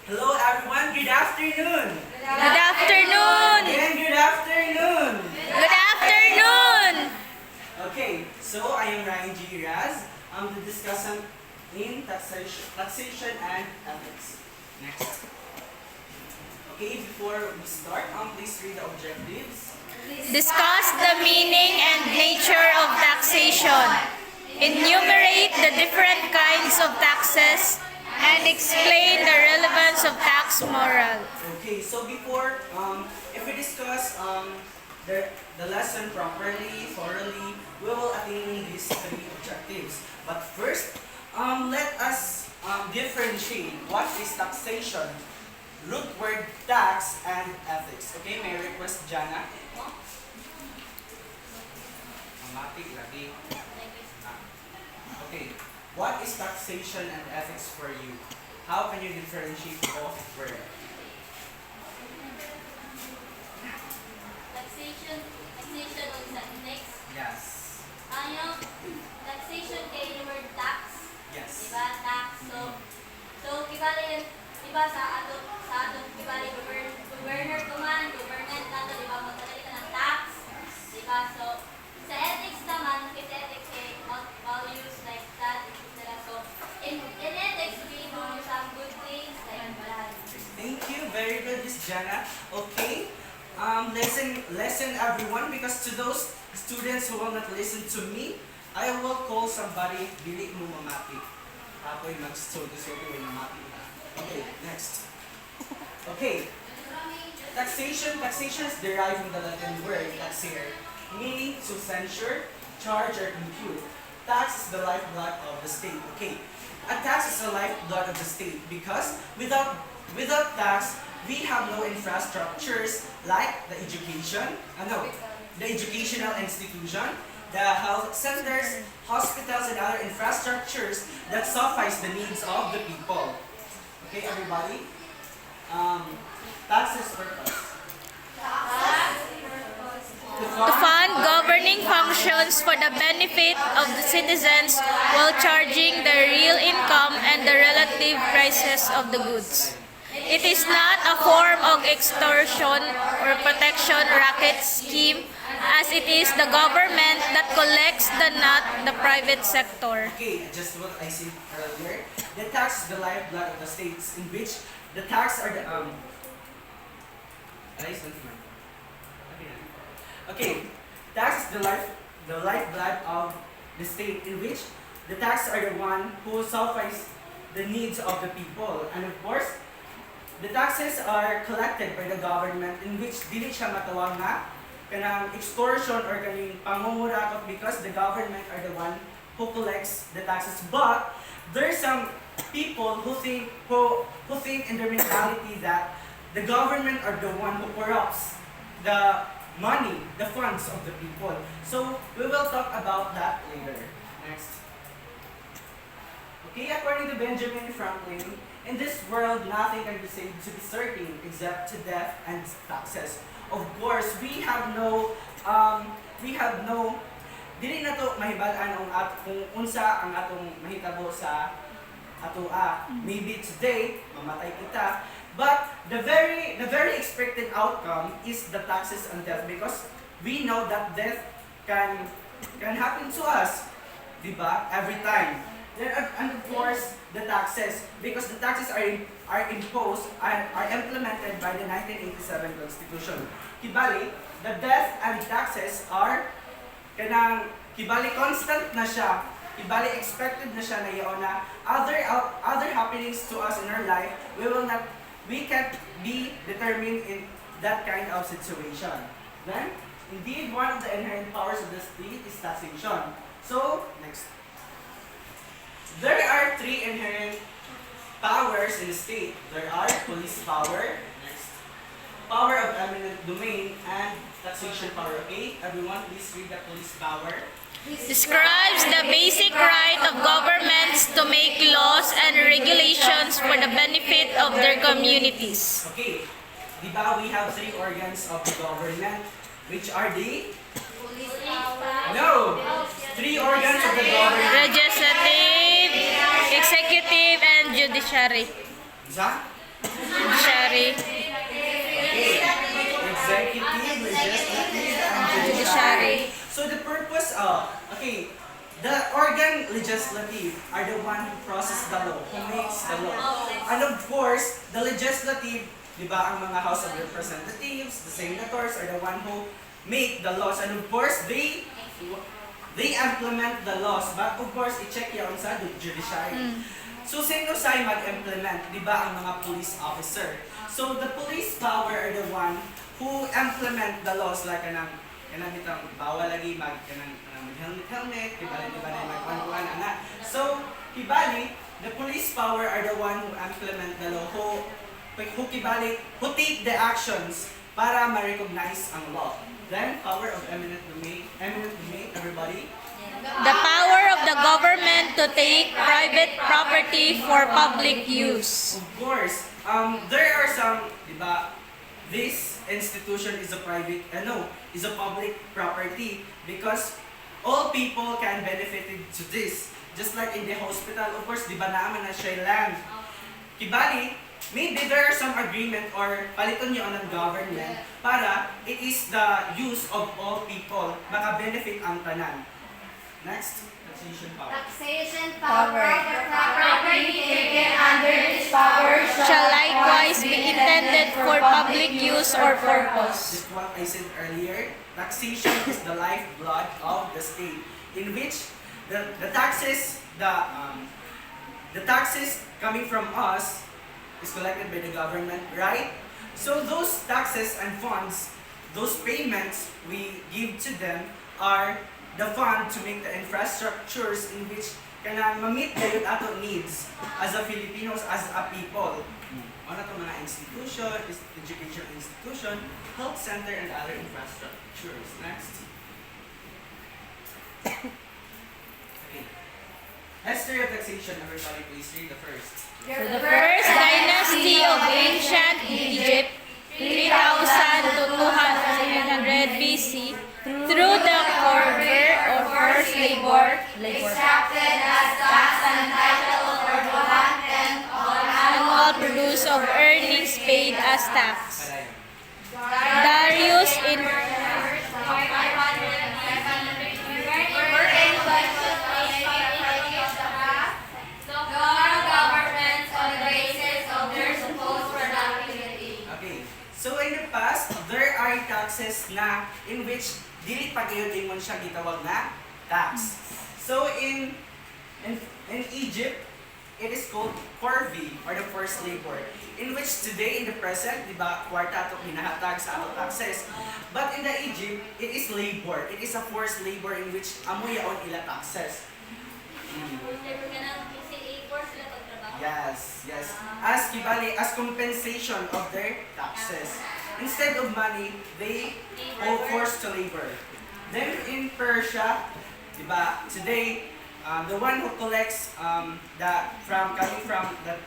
Hello everyone, good afternoon! Good afternoon! And good afternoon! Good afternoon! Okay, so I am Ryan G. Raz. I'm the discussant in taxation and ethics. Next. Okay, before we start, please read the objectives. Discuss the meaning and nature of taxation. Enumerate the different kinds of taxes and explain the relevance of tax moral. Okay, so before, if we discuss the lesson properly, thoroughly, we will attain these three objectives. But first, let us differentiate what is taxation, root word tax, and ethics. Okay, may I request Jana? Mati lagi. Okay, what is taxation and ethics for you? How can you differentiate both words? Taxation on sa index. Yes. Yung taxation kay yung word tax. Yes. Diba? Tax. So kibali diba sa ato kibali governor kuman, government nato diba magdadali ka ng tax. Diba? So sa ethics naman, kasi ethics kay values like that, etc. So in ethics we know some good things like bad. Thank you. Very good, Miss Jana. Okay. Listen everyone, because to those students who will not listen to me, I will call somebody dili mo mamati. Ako'y mag-study mamati. Okay, next. Okay. Taxation is derived from the Latin word taxere, meaning to censure, charge, or compute. Tax is the lifeblood of the state. Okay. A tax is the lifeblood of the state because without tax, we have no infrastructures like the educational institution, the health centers, hospitals, and other infrastructures that suffice the needs of the people. Okay, everybody? Taxes purpose. To fund governing functions for the benefit of the citizens while charging the real income and the relative prices of the goods. It is not a form of extortion or protection racket scheme, as it is the government that collects not the private sector. Okay, just what I said earlier. The tax is the lifeblood of the states, in which the tax are the Okay, tax is the lifeblood of the state, in which the taxes are the one who suffice the needs of the people, and of course, the taxes are collected by the government, in which dili siya matawag na kanang extortion or kaning pangungurakot, because the government are the one who collects the taxes. But there's some people who think in their mentality that the government are the one who corrupts the money, the funds of the people. So we will talk about that later. Next. Okay, according to Benjamin Franklin, in this world, nothing can be said to be certain except to death and taxes. Of course, we have no, dili na to mahibalaan kung unsa ang atong mahitabo sa atoa. Maybe today, mamatay kita, but the very expected outcome is the taxes and death, because we know that death can happen to us, diba? Every time. And of course, the taxes, because the taxes are imposed and are implemented by the 1987 Constitution. Kibali, the death and taxes are kibali constant na siya, kibali expected na siya na yun na other happenings to us in our life, we can't be determined in that kind of situation. Then, indeed, one of the inherent powers of the state is taxation. So, next. There are three inherent powers in the state. There are police power, power of eminent domain, and taxation power. Okay, everyone, please read the police power. Describes the basic right of governments to make laws and regulations for the benefit of their communities. Okay, diba we have three organs of the government, which are the? No! Three organs of the government. Legislative, executive, and judiciary. Isa? Judiciary. Okay. Executive, legislative, and judiciary. So the purpose of, okay, the organ legislative are the one who process the law, who makes the law. And of course, the legislative, di ba, ang mga House of Representatives, the senators are the one who make the laws. And of course, they implement the laws. But of course, i-check yan sa judiciary. So, sino sa'y mag-implement? Di ba ang mga police officer? So, the police power are the one who implement the laws like kanang itong bawal lagi mag-helmet, di ba na mag-1-1, ana. So, kibali, the police power are the one who implement the law, who take the actions para ma-recognize ang law. Then, power of eminent domain, everybody. The power of the government to take private property for public use. Of course, there are some, di ba, this institution is a is a public property because all people can benefit to this. Just like in the hospital, of course, di ba naman na siya land. Kibali, maybe there are some agreement or paliton niyo ng government para it is the use of all people, maka-benefit ang tanan. Next, taxation power. Taxation power. Property taken under this power Shall likewise be intended for public use or purpose. Just what I said earlier, taxation is the lifeblood of the state, in which the taxes coming from us is collected by the government, right? So those taxes and funds, those payments we give to them are the fund to make the infrastructures in which kanang ma-meet the ato needs as a Filipinos, as a people. Ano itong mga institution, education institution, health center, and other infrastructures. Next. Okay. History of taxation, everybody please read the first. The first dynasty of ancient Egypt, 3000 to 200 BC, through the corver or forced labor, extracted as tax and title for the one-tenth of annual produce of earnings paid as tax. Darius in governments on the basis of their supposed productivity. Okay. So in the past, there are taxes na in which dili pa gyud ingon siya gitawag na tax. So in Egypt, it is called corvée or the forced labor, in which today in the present, di ba, kwarta ato hinahatag sa ato taxes. But in the Egypt, it is labor. It is a forced labor in which amoy yaon ila taxes. Yes. As kibali, as compensation of their taxes. Instead of money, they are forced to labor. Then in Persia, diba, today, the one who collects coming from the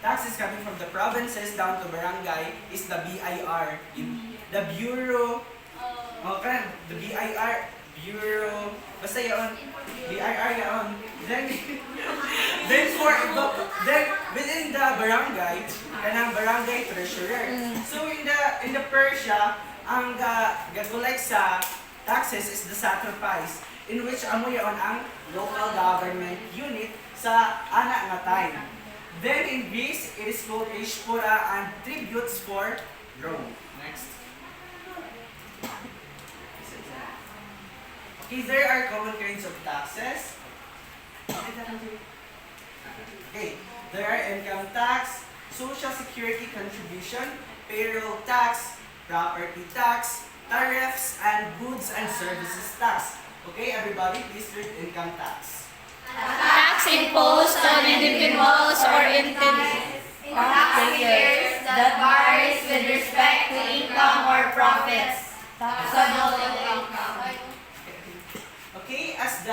taxes coming from the provinces down to barangay is the BIR, the Bureau. Okay, the BIR, Bureau. Basta yaon, BIR yaon. Then within the barangay, kanang barangay treasurer. So in the Persia, ang ga-collect sa taxes is the sacrifice, in which amo yaon ang local government unit sa ana nga time. Then in Greece, it is called Ishpora and tributes for Rome. Next. Okay, there are common kinds of taxes. Okay, there are income tax, social security contribution, payroll tax, property tax, tariffs, and goods and services tax. Okay, everybody, please read income tax. tax imposed on individuals or entities. Taxpayers that varies with respect to income or profits. Taxable income. Okay, as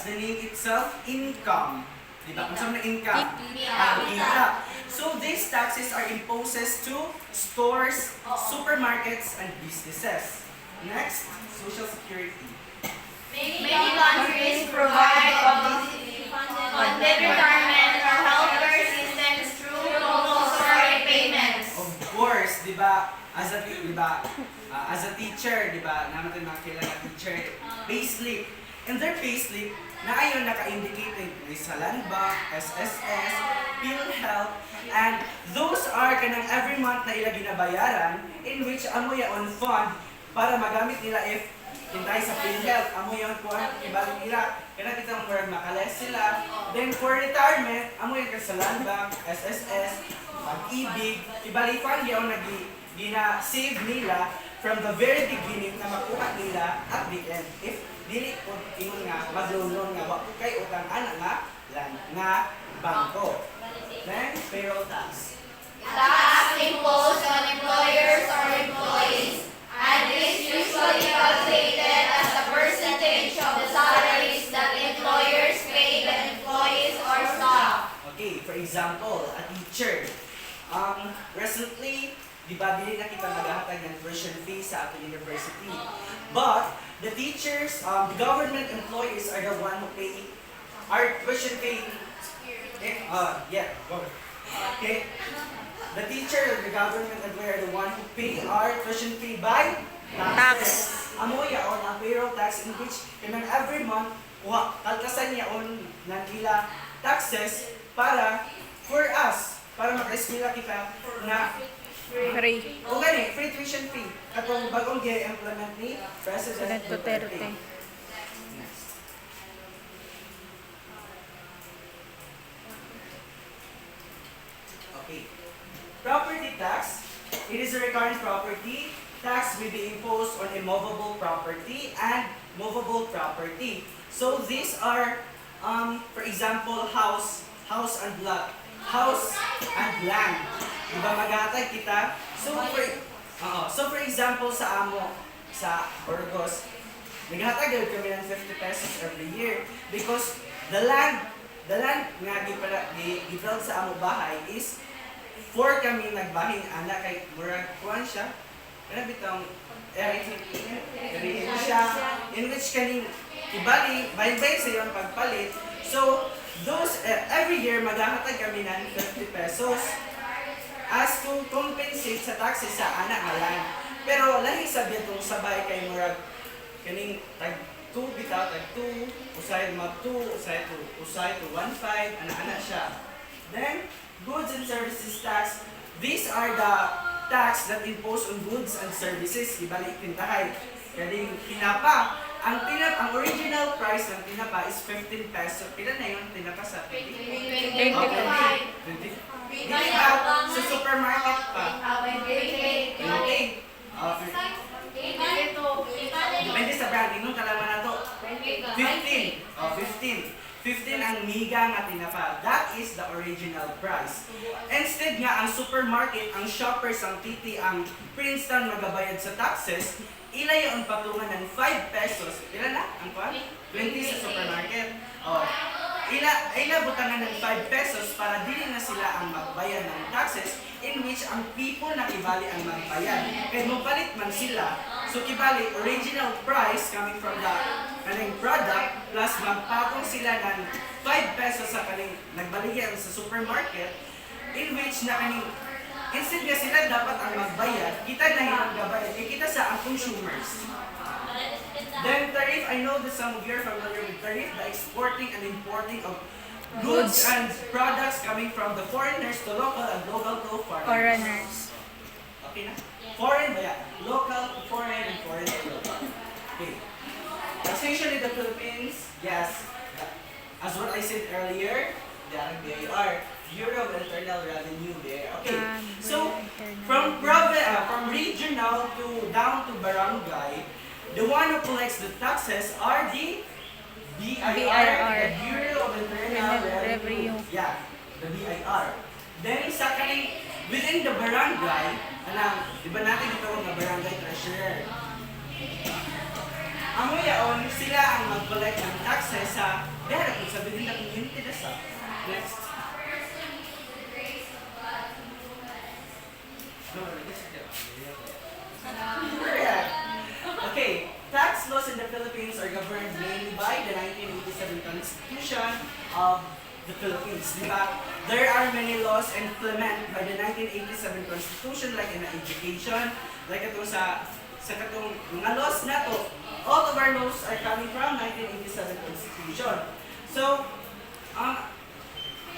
the name itself, income. Diba? Kung saan na income? Kita. So these taxes are imposed to stores, supermarkets, and businesses. Next, social security. Many countries provide publicly funded retirement or healthcare systems through local ba, as a teacher, di ba, naman mga kilala teacher, payslip. In their payslip, na ayon naka-indicated may sa Land Bank, SSS, PhilHealth, and those are kanang every month na ila ginabayaran in which amo yaon fund para magamit nila if hintay sa PhilHealth, amo yaon kuha ibalik nila kaya kita murag makales sila. Then for retirement, amo yaon sa Land Bank, SSS, Pag-ibig, ibalik fund yaon gina-save nila from the very beginning na makuha nila at the end. If dili po ingon nga magloan nga wa kay utang ana nga bangko. Then payroll tax. Tax imposed on employers or employees and is usually calculated as a percentage of the salaries that employers pay the employees or staff. Okay, for example, a teacher. Recently, di ba dili na kita maghahatag ng tuition fee sa ating university. But the teachers, the government employees are the one who pay our tuition fee. Okay. The teacher, the government employee are the one who pay our tuition fee by taxes. Amo yaon ang payroll tax in which every month kaltasan yaon ng ila taxes para for us para maka-eskwela kita na Free. o gani, free tuition fee. Katong bagong i-implement ni President Duterte. Okay. Property tax. It is a recurrent property. Tax will be imposed on immovable property and movable property. So these are, for example, house and lot. House and land. Diba maghatag kita? So for example sa amo, sa Burgos, naghatag kami ng 50 pesos every year because the land nga gibuild sa amo bahay is for kami nagbahin ana kay murag kuan siya. Kana bitong erihin siya in which kaning ibali bayin-bayin sa iyong pagpalit. So those every year maghahatag kami ng 50 pesos as to compensate sa taxes sa anak nga land. Pero lahi sa bitong sabay kay murag kaning tag 2 bitaw tag 2 usay mag 2 usay to 1.5 ana siya. Then goods and services tax, these are the tax that impose on goods and services. Ibalik pintahay kaning tinapa. Ang original price ng tinapa is 15 pesos. Pila na yung tinapa sa 20? 20. Sa supermarket pa. 20. Depende sa brand. Inong kalaman na to. 15. 15 ang miga nga tinapa. That is the original price. Instead nga, ang supermarket, ang shoppers, ang titi, ang Princeton magabayad sa taxes, ila yung patungan ng 5 pesos. Ila na? Ang pa? 20 sa supermarket. Ila butangan ng 5 pesos para dili na sila ang magbayad ng taxes in which ang people na kibali ang magbayad. Kaya mapalit man sila. So kibali, original price coming from the kaning product plus magpatong sila ng 5 pesos sa kaning nagbaligyan sa supermarket in which na kaning instead nga sila dapat ang magbayad, kita na yung magbayad, kita sa ang consumers. Then tariff, I know that some of you are familiar with tariff, the exporting and importing of goods and products coming from the foreigners to local and local to foreigners. Okay na? Foreign ba yan? Local to foreign and foreign to local. Okay. Taxation in the Philippines, yes. As what I said earlier, the BIR, Bureau of Internal Revenue there. Okay. So from regional to down to barangay, the one who collects the taxes are the BIR, the Bureau of Internal Revenue. Yeah, the BIR. Then sa kaning within the barangay, di ba natin ito nga barangay treasurer? Amo yaon sila ang mag-collect ng taxes sa dahil kung sabihin na community na sa next. Okay, tax laws in the Philippines are governed mainly by the 1987 Constitution of the Philippines. Diba? there are many laws implemented by the 1987 Constitution, like in education, like ito sa katong mga laws na to. All of our laws are coming from 1987 Constitution. So,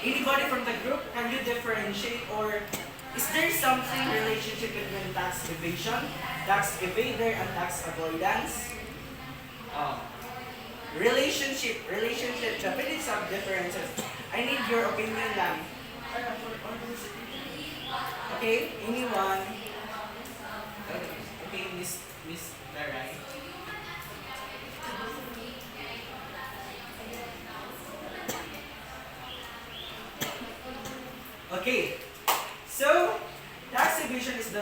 anybody from the group, can you differentiate, or is there something relationship between tax evasion, tax evader, and tax avoidance? Relationship, definitely some differences. I need your opinion lang. Okay, anyone? Okay, Miss Daray. Okay, so tax evasion is the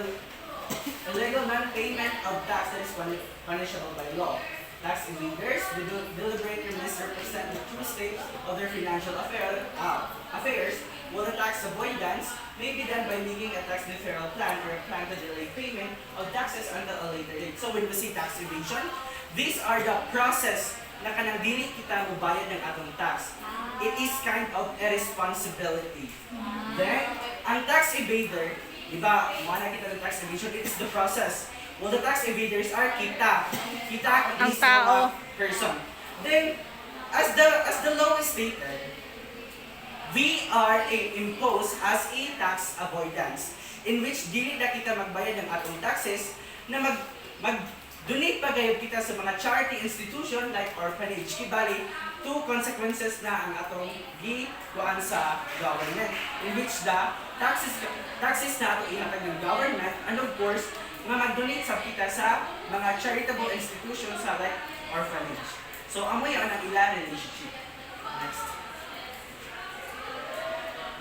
illegal non-payment of tax that is punishable by law. Tax evaders deliberately misrepresent the true state of their financial affairs, while the tax avoidance may be done by making a tax deferral plan or a plan to delay payment of taxes until a later date. So when we see tax evasion, these are the process na kanang dili kita mubayad ng atong tax. It is kind of a responsibility. Then, ang tax evader, di ba, mana kita ng tax evasion, it is the process. Well, the tax evaders are kita. Kita is a person. Then, as the law is stated, we are imposed as a tax avoidance, in which dili na kita magbayad ng atong taxes, na mag-donate pa gayud kita sa mga charity institution like orphanage. Kibali, two consequences na ang atong gikuan sa government, in which the taxes na ato ihatag ng government, and of course, nga mag-donate sa kita sa mga charitable institutions sa like orphanage. So, amoy ang ila relationship. Next.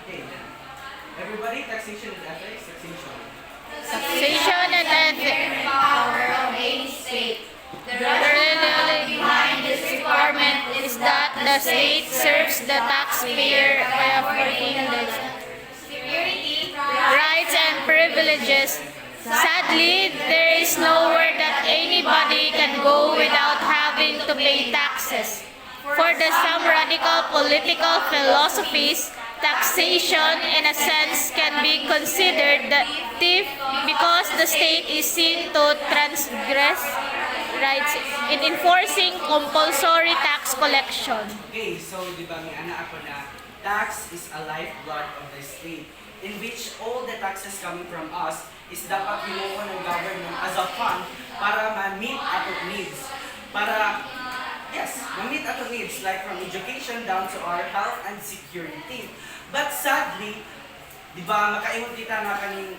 Okay. Everybody, taxation and ethics. Taxation and ethics. Power of any state. The rationale behind this requirement is that the state serves the taxpayer by affording the security, Rights and privileges. Sadly, there is nowhere that anybody can go without having to pay taxes. For some radical political philosophies, taxation in a sense can be considered the thief because the state is seen to transgress rights in enforcing compulsory tax collection. Okay, so di ba may ana ako na tax is a lifeblood of the state, in which all the taxes coming from us is dapat hinuha ng government as a fund para ma-meet atong needs. Ma-meet atong needs, like from education down to our health and security. But sadly, di ba, makaingon kita nga kaning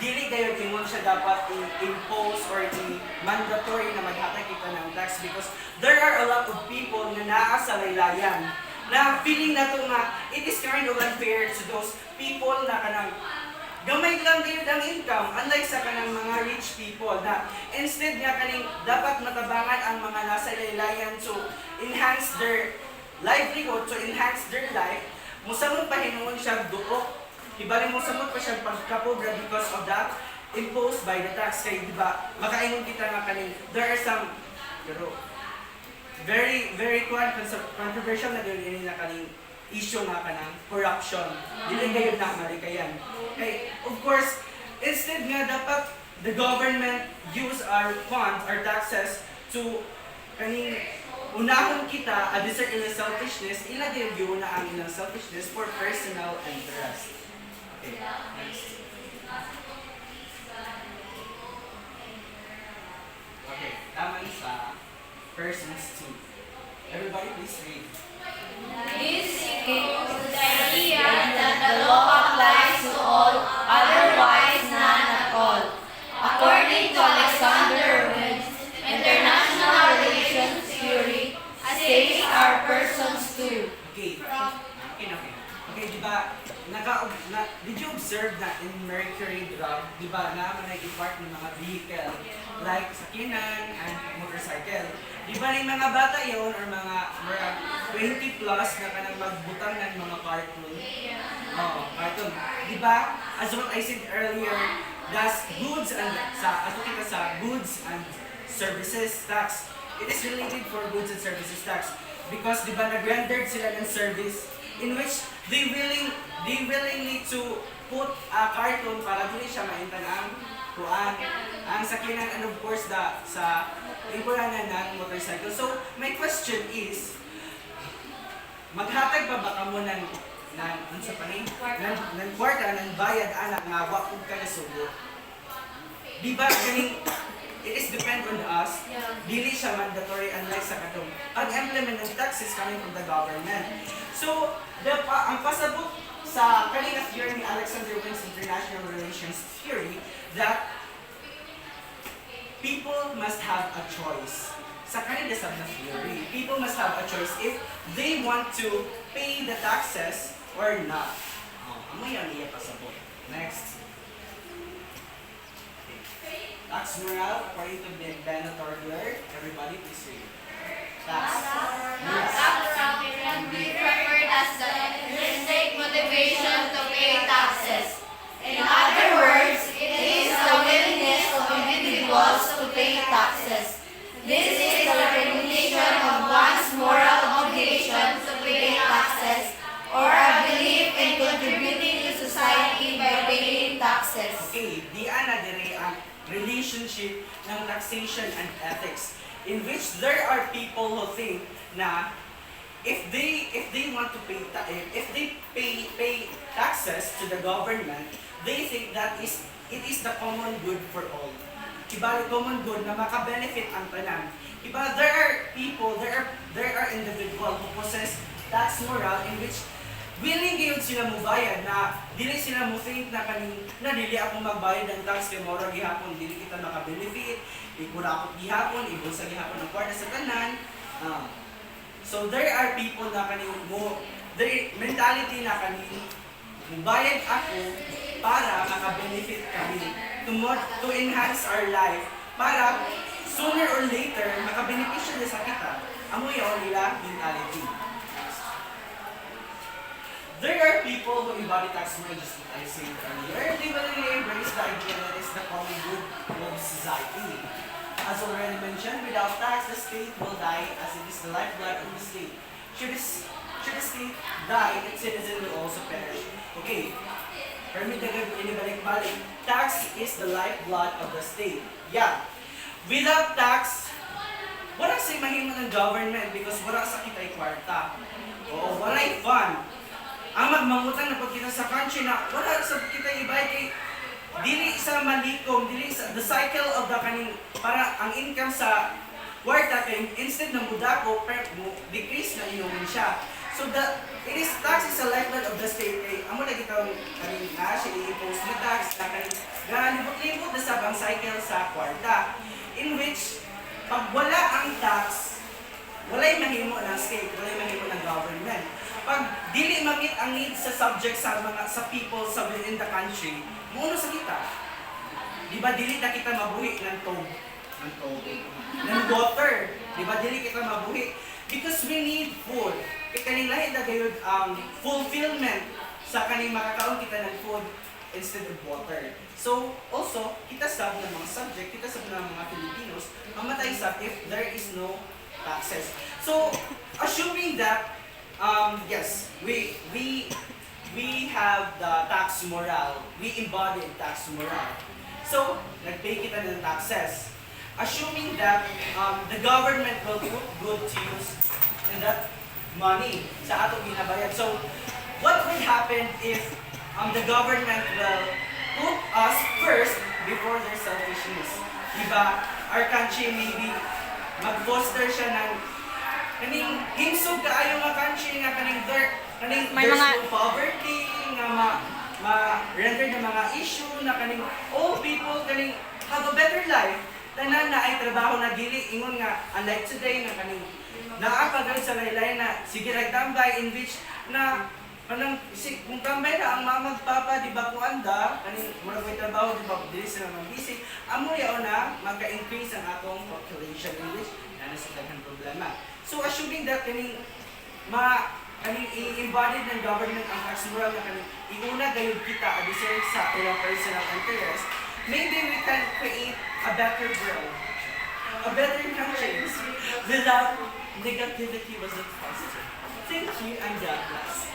dili kayo ingon siya dapat i-impose or i-mandatory na maghatag kita ng tax, because there are a lot of people na naa sa laylayan na feeling na to nga it is kind of unfair to those people na kanang gamay lang kayo ang income, unlike sa kanang mga rich people na instead nga kaning dapat matabangan ang mga nasa laylayan to enhance their livelihood, to enhance their life, musamot pa hinuon siya duok. Ibali mo samot pa siya pagkapobra because of that imposed by the tax. Kaya di ba, makaingon kita nga kaning there are some very controversial na din na kaning issue nga kanang corruption. Dili kayo na malikayan. Okay, of course, instead nga dapat the government use our funds, our taxes to kaning unahon kita a desert ilang selfishness, ilagay yun na ang ilang selfishness for personal interest. Okay, next. Okay, tama sa persons too. Everybody please read. This is the idea that the law applies to all, otherwise none at all. According to Alexander Woods, international relations theory, states are persons too. Okay, okay, di ba, did you observe na in Mercury drug, di ba, na nag-impart ng mga vehicle, like sakinan and motorcycle. Di ba yung mga bata yon or mga 20 plus na kanang magbutang ng mga cartoon? Cartoon. Di ba, as what I said earlier, that's goods and goods and services tax. It is related for goods and services tax because di ba nag-rendered sila ng service in which they willingly to put a carton para dili siya maintan ang kuan ang sakyanan, and of course sa ingkuranan ng motorcycle. So my question is, maghatag pa ba kamo ng unsa pa ni ng kwarta ng bayad anak nga wa pud ka nasugo? Di ba ganing it is depend on us, dili siya mandatory unlike sa katong pag-implement ng taxes coming from the government. So ang pasabot sa kanina theory ni Alexander Wing's International Relations Theory that people must have a choice. Sa kanina sa theory, people must have a choice if they want to pay the taxes or not. Amo yan iya pasabot. Next. Tax moral according to Bennett Order. Everybody please read. Tax Tax can be referred as the intrinsic motivation to pay taxes. In other words, it is the willingness of individuals to pay taxes. This is the recognition of one's moral obligation to pay taxes, or a belief in contributing to society by paying taxes. Okay, diyan na dire ang relationship ng taxation and ethics, in which there are people who think na if they want to pay if they pay taxes to the government, they think that it is the common good for all. Diba, common good na maka-benefit ang tanan. Diba, there are people, there are individuals who possess tax moral in which willing gyud sila mobayad, na dili sila mo think na kaning na dili ako magbayad ng tax kay mora gihapon dili kita maka-benefit, ikurakot gihapon, ibulsa gihapon ang kwarta sa tanan. So there are people na kaning their mentality na kaning mubayad ako para maka-benefit kami, to enhance our life, para sooner or later maka-benepisyo na sa kita. Amo yaw nila mentality. There are people who embody tax moral, just what I said earlier. They willingly embrace the idea that it's the common good of society. As already mentioned, without tax, the state will die, as it is the lifeblood of the state. Should the state die, its citizen will also perish. Okay, permit na inibalik-balik. Tax is the lifeblood of the state. Yeah. Without tax, wala sa mahimo ng government because wala sa kita'y kwarta. O wala'y fund. Ang magmangutang na pagkita sa country na wala sa kita'y ibay kay dili sa malikom, dili sa the cycle of the kaning para ang income sa kwarta kay instead na mudako decrease na inumin siya. So it is tax is a lifeblood of the state. Kay amo na kita kaning na siya i-impose na tax na kaning galibot-libot na sa bang cycle sa kwarta, in which pag wala ang tax, walay mahimo ng state, walay mahimo ng government. Pag dili ma-meet ang needs sa subject sa people sa within the country, muuno sa kita. Di ba dili na kita mabuhi ng water. Di ba dili kita mabuhi? Because we need food. Kaya kaning lahi na gayud ang fulfillment sa kaning makakaon kita ng food instead of water. So also, kita sab ng mga subject, kita sab ng mga Filipinos, mamatay sab if there is no taxes. So, assuming that yes, we have the tax moral. We embody tax moral. So, nagpay kita ng taxes. Assuming that the government will put good to use in that money sa atong ginabayad. So, what will happen if the government will put us first before their selfishness? Diba? Our country maybe mag-foster siya ng kaning hinsog kaayo nga country nga kaning there's no poverty nga ma-render ng mga issue na kaning all people kaning have a better life. Tanan na ay trabaho na dili ingon nga unlike today nga kaning naapagad sa laylay na sige ra tambay in which na kanang kung tambay na ang mamagpapa di ba kuanda kaning murag may trabaho di ba dili sila busy amo yaw na magka-increase ang atong population in which na sa daghang problema. So assuming that kaning i-embodied ng government ang tax moral na kaning iuna gayud kita addition sa ilang personal interest, maybe we can create a better world, a better country without negativity was not positive. Thank you and God bless.